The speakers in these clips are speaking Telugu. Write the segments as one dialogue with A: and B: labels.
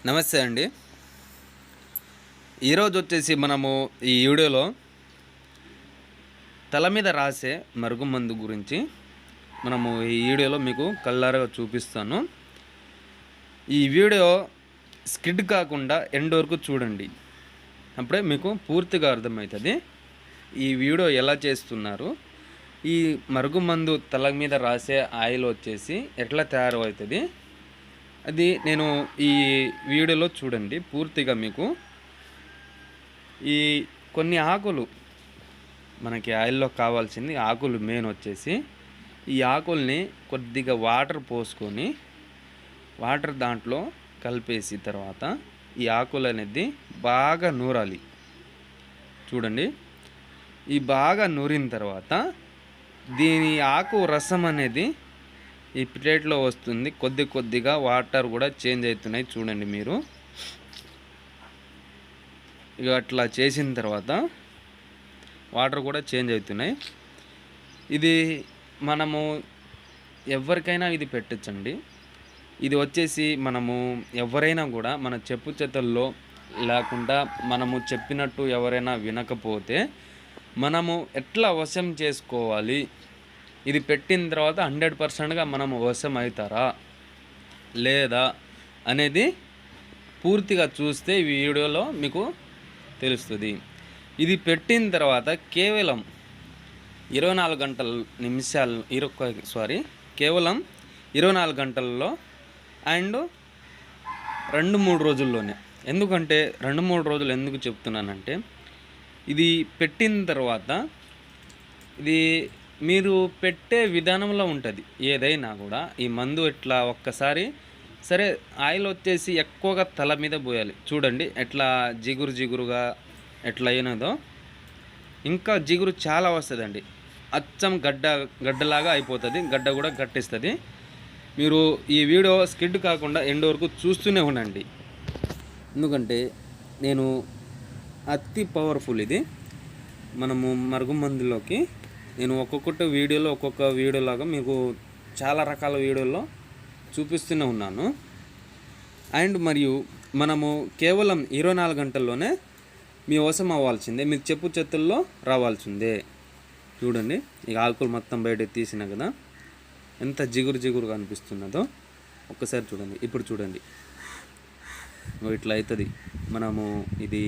A: నమస్తే అండి. ఈరోజు వచ్చేసి మనము ఈ వీడియోలో తల మీద రాసే మరుగుమందు గురించి మనము ఈ వీడియోలో మీకు కళ్ళారా చూపిస్తాను. ఈ వీడియో స్కిడ్ కాకుండా ఎండ్ వరకు చూడండి, అప్పుడే మీకు పూర్తిగా అర్థమవుతుంది ఈ వీడియో ఎలా చేస్తున్నారు. ఈ మరుగుమందు తల మీద రాసే ఆయిల్ వచ్చేసి ఎట్లా తయారవుతుంది అది నేను ఈ వీడియోలో చూడండి. పూర్తిగా మీకు ఈ కొన్ని ఆకులు మనకి ఆయిల్లో కావాల్సింది ఆకులు మెయిన్ వచ్చేసి ఈ ఆకుల్ని కొద్దిగా వాటర్ పోసుకొని వాటర్ దాంట్లో కలిపేసి తర్వాత ఈ ఆకులు అనేది బాగా నూరాలి. చూడండి, ఈ బాగా నూరిన తర్వాత దీని ఆకు రసం అనేది ఈ ప్లేట్లో వస్తుంది. కొద్దిగా వాటర్ కూడా చేంజ్ అవుతున్నాయి చూడండి మీరు. ఇక అట్లా చేసిన తర్వాత వాటర్ కూడా చేంజ్ అవుతున్నాయి. ఇది మనము ఎవరికైనా ఇది పెట్టచ్చండి. ఇది వచ్చేసి మనము ఎవరైనా కూడా మన చెప్పు చేతల్లో లేకుండా మనము చెప్పినట్టు ఎవరైనా వినకపోతే మనము ఎట్లా వశం చేసుకోవాలి, ఇది పెట్టిన తర్వాత 100%గా మనము వశం అవుతారా లేదా అనేది పూర్తిగా చూస్తే ఈ వీడియోలో మీకు తెలుస్తుంది. ఇది పెట్టిన తర్వాత కేవలం 24 గంటల నిమిషాలు కేవలం 24 గంటల్లో అండ్ 2-3 రోజుల్లోనే. ఎందుకంటే 2-3 రోజులు ఎందుకు చెప్తున్నానంటే ఇది పెట్టిన తర్వాత ఇది మీరు పెట్టే విధానంలో ఉంటుంది. ఏదైనా కూడా ఈ మందు ఇట్లా ఒక్కసారి సరే ఆయిల్ వచ్చేసి ఎక్కువగా తల మీద పోయాలి. చూడండి ఎట్లా జిగురుగా ఎట్లా అయినదో, ఇంకా జిగురు చాలా వస్తుందండి. అచ్చం గడ్డలాగా అయిపోతుంది. గడ్డ కూడా గట్టిస్తుంది. మీరు ఈ వీడియో స్కిడ్ కాకుండా ఎండ్ వరకు చూస్తూనే ఉండండి, ఎందుకంటే నేను అతి పవర్ఫుల్ ఇది. మనము మరుగుమందులోకి నేను ఒక్కొక్క వీడియోలాగా మీకు చాలా రకాల వీడియోల్లో చూపిస్తూనే ఉన్నాను. అండ్ మరియు మనము కేవలం 24 గంటల్లోనే మీ వశం అవ్వాల్సిందే, మీకు చెప్పు చేతుల్లో రావాల్సిందే. చూడండి, ఈ ఆకులు మొత్తం బయట తీసినా కదా ఎంత జిగురుగా అనిపిస్తున్నదో ఒక్కసారి చూడండి. ఇప్పుడు చూడండి ఇట్లా అవుతుంది. మనము ఇది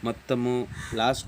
A: మొత్తము లాస్ట్